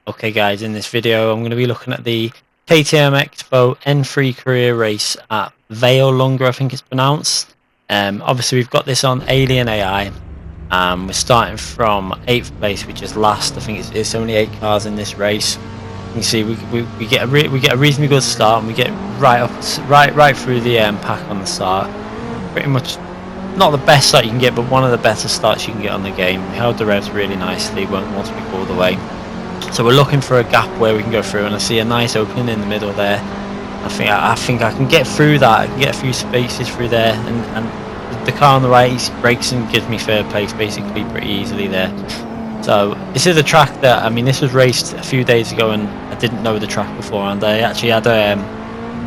Okay guys, in this video I'm going to be looking at the KTM Expo N3 career race at Vale Longer, I think it's pronounced. Obviously we've got this on Alien AI. We're starting from 8th place, which is last. I think it's only 8 cars in this race. You can see we get a reasonably good start, and we get right through the pack on the start. Pretty much not the best start you can get, but one of the better starts you can get on the game. We held the revs really nicely once we pulled away. So we're looking for a gap where we can go through, and I see a nice opening in the middle there. I think I can get through that. I can get a few spaces through there, and the car on the right, he brakes and gives me third place basically pretty easily there. So this is a track that, I mean, this was raced a few days ago, and I didn't know the track before, and I actually had I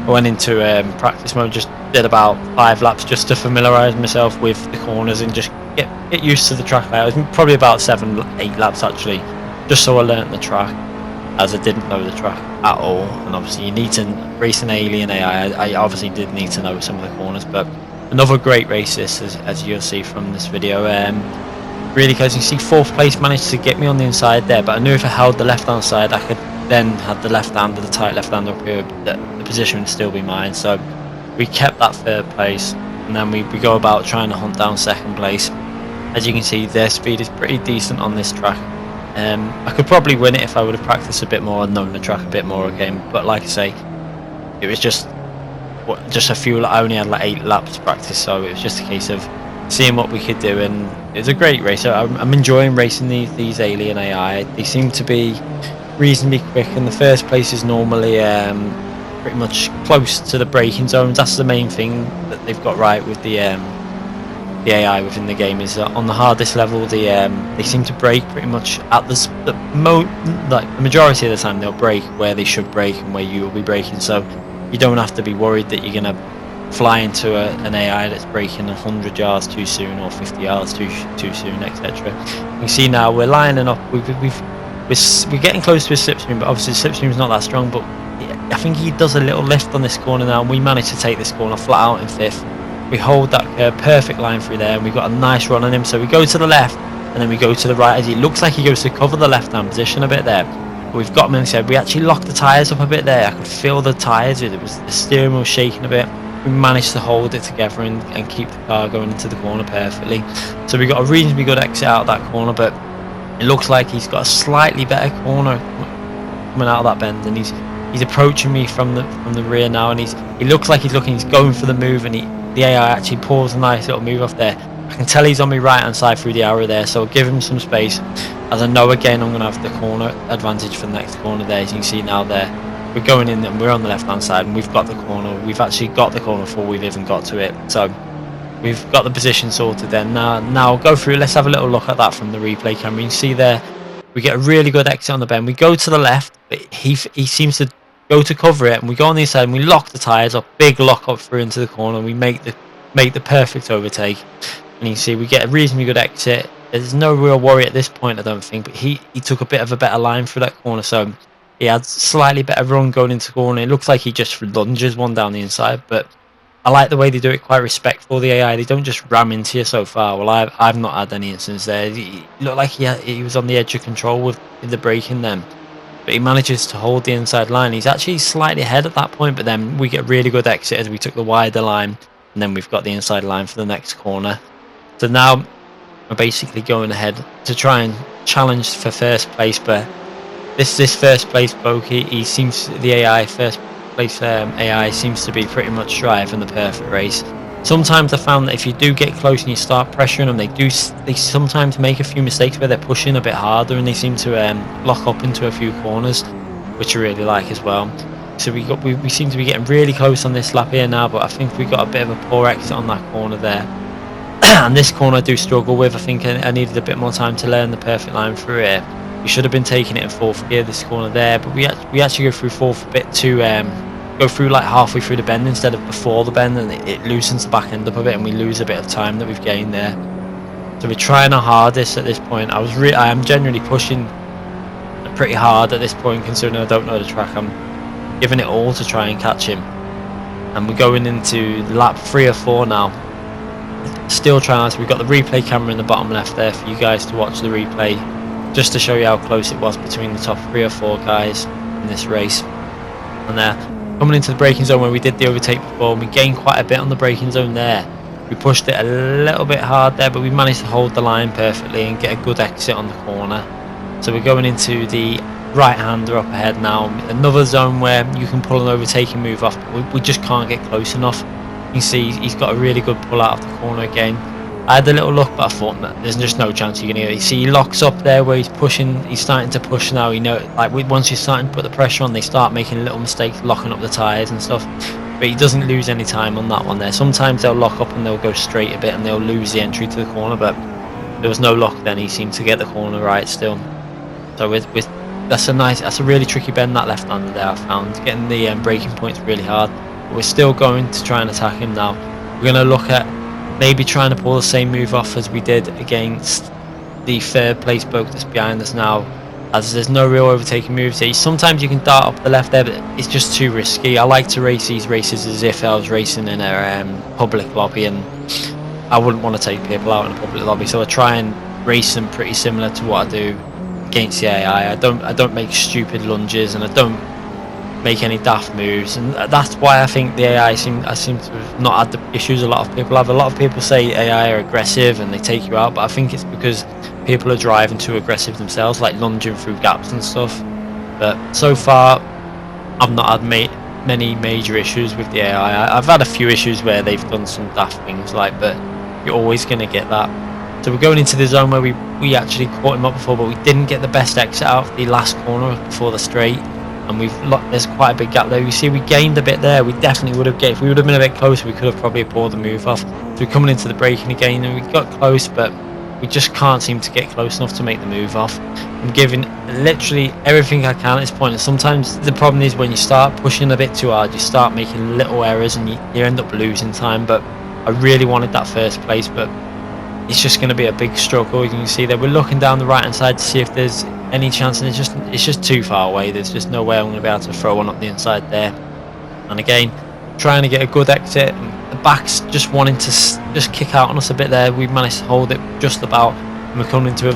went into practice mode, just did about 5 laps just to familiarise myself with the corners and just get used to the track. I was probably about 7-8 laps actually, just so I learnt the track, as I didn't know the track at all. And obviously you need to race an Alien AI. I obviously did need to know some of the corners, but another great race this, as you'll see from this video. Really close. You see 4th place managed to get me on the inside there, but I knew if I held the left hand side I could then have the left hand, the tight left hand up here, the position would still be mine. So we kept that 3rd place, and then we go about trying to hunt down 2nd place. As you can see, their speed is pretty decent on this track. I could probably win it if I would have practiced a bit more and known the track a bit more again, but like I say, it was just a few. I only had like 8 laps practice, so it was just a case of seeing what we could do, and it was a great race. I'm enjoying racing these Alien AI. They seem to be reasonably quick, and the 1st place is normally pretty much close to the braking zones. That's the main thing that they've got right with the AI within the game, is that on the hardest level they seem to brake pretty much at the majority of the time. They'll brake where they should brake and where you will be braking, so you don't have to be worried that you're gonna fly into an AI that's braking 100 yards too soon or 50 yards too soon, etc. You can see now we're lining up. We're getting close to a slipstream, but obviously the slipstream's not that strong. But I think he does a little lift on this corner now, and we managed to take this corner flat out in 5th. We hold that perfect line through there, and we got a nice run on him. So we go to the left, and then we go to the right, as it looks like he goes to cover the left-hand position a bit there. But we've got him inside. We actually locked the tyres up a bit there. I could feel the tyres. The steering wheel shaking a bit. We managed to hold it together and keep the car going into the corner perfectly. So we got a reasonably good exit out of that corner, but it looks like he's got a slightly better corner coming out of that bend, and he's approaching me from the rear now, and he looks like he's going for the move, and the AI actually pulls a nice little move off there. I can tell he's on my right hand side through the arrow there, so I'll give him some space, as I know again I'm going to have the corner advantage for the next corner there. As you can see now there, we're going in and we're on the left hand side, and we've got the corner. We've actually got the corner before we've even got to it, so we've got the position sorted then. Now go through. Let's have a little look at that from the replay camera. You can see there we get a really good exit on the bend. We go to the left, but he seems to go to cover it, and we go on the inside and we lock the tyres up, big lock up through into the corner, and we make the perfect overtake. And you can see we get a reasonably good exit. There's no real worry at this point, I don't think, but he took a bit of a better line through that corner, so he had slightly better run going into the corner. It looks like he just lunges one down the inside, but I like the way they do it, quite respectful, the AI. They don't just ram into you so far. Well, I've not had any instance there. He looked like he was on the edge of control with the braking then, but he manages to hold the inside line. He's actually slightly ahead at that point, but then we get a really good exit as we took the wider line, and then we've got the inside line for the next corner. So now we're basically going ahead to try and challenge for 1st place, but this 1st place bloke, he seems, the AI 1st place AI seems to be pretty much driving the perfect race. Sometimes I found that if you do get close and you start pressuring them, they sometimes make a few mistakes where they're pushing a bit harder, and they seem to lock up into a few corners, which I really like as well. So we seem to be getting really close on this lap here now, but I think we got a bit of a poor exit on that corner there. And this corner I do struggle with. I think I needed a bit more time to learn the perfect line through here. We should have been taking it in 4th gear, this corner there, but we actually go through 4th a bit to go through like halfway through the bend instead of before the bend, and it loosens the back end up a bit, and we lose a bit of time that we've gained there. So we're trying our hardest at this point. I am generally pushing pretty hard at this point, considering I don't know the track. I'm giving it all to try and catch him, and we're going into lap 3 or 4 now. Still trying. So we've got the replay camera in the bottom left there for you guys to watch the replay just to show you how close it was between the top 3 or 4 guys in this race. And coming into the braking zone where we did the overtake before, and we gained quite a bit on the braking zone there. We pushed it a little bit hard there, but we managed to hold the line perfectly and get a good exit on the corner. So we're going into the right-hander up ahead now, another zone where you can pull an overtaking move off, but we just can't get close enough. You can see he's got a really good pull out of the corner again. I had a little look, but I thought there's just no chance you're gonna get it. You see he locks up there where he's pushing, he's starting to push now. You know, like once you're starting to put the pressure on, they start making little mistakes, locking up the tyres and stuff. But he doesn't lose any time on that one there. Sometimes they'll lock up and they'll go straight a bit and they'll lose the entry to the corner, but there was no lock then. He seemed to get the corner right still. So that's a really tricky bend, that left-hander there. I found getting the braking points really hard. But we're still going to try and attack him now. We're going to look at maybe trying to pull the same move off as we did against the third place bloke that's behind us now, as there's no real overtaking moves here. Sometimes you can dart up the left there, but it's just too risky. I like to race these races as if I was racing in a public lobby, and I wouldn't want to take people out in a public lobby, so I try and race them pretty similar to what I do against the AI. I don't make stupid lunges, and I don't make any daft moves, and that's why I think the AI seem to have not had the issues a lot of people have. A lot of people say AI are aggressive and they take you out, but I think it's because people are driving too aggressive themselves, like lunging through gaps and stuff. But so far I've not had many major issues with the AI. I've had a few issues where they've done some daft things, but you're always going to get that. So we're going into the zone where we actually caught him up before, but we didn't get the best exit out of the last corner before the straight. And there's quite a big gap there. You see we gained a bit there. We definitely would have if we would have been a bit closer, we could have probably pulled the move off. So we're coming into the braking again, and we got close, but we just can't seem to get close enough to make the move off. I'm giving literally everything I can at this point, and sometimes the problem is when you start pushing a bit too hard, you start making little errors and you end up losing time. But I really wanted that first place, but it's just going to be a big struggle. You can see that we're looking down the right hand side to see if there's any chance, and it's just too far away. There's just no way I'm going to be able to throw one up the inside there. And again, trying to get a good exit, and the back's just wanting to just kick out on us a bit there. We managed to hold it just about, and we're coming into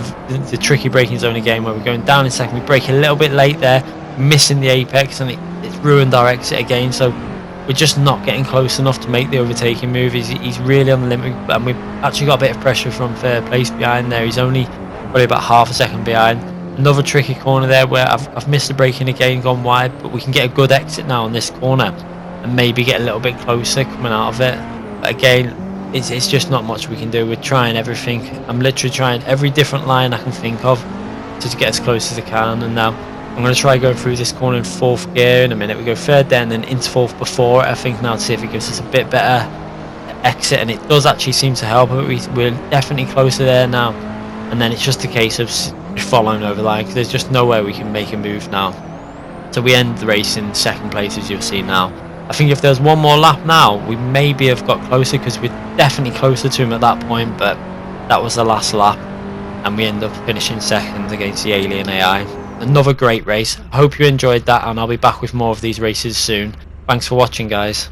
the tricky braking zone again where we're going down in second. We brake a little bit late there, missing the apex, and it's ruined our exit again. So we're just not getting close enough to make the overtaking move. He's really on the limit, and we've actually got a bit of pressure from third place behind there. He's only probably about half a second behind. Another tricky corner there where I've missed the braking again, gone wide, but we can get a good exit now on this corner and maybe get a little bit closer coming out of it. But again, it's just not much we can do. We're trying everything. I'm literally trying every different line I can think of to get as close as I can. And now I'm going to try going through this corner in fourth gear in a minute. We go third there and then into fourth before, I think, now to see if it gives us a bit better exit, and it does actually seem to help. We're definitely closer there now, and then it's just a case of following over the line because there's just no way we can make a move now. So we end the race in second place, as you'll see now. I think if there's one more lap now, we maybe have got closer because we're definitely closer to him at that point, but that was the last lap and we end up finishing second against the alien AI. Another great race. I hope you enjoyed that, and I'll be back with more of these races soon. Thanks for watching, guys.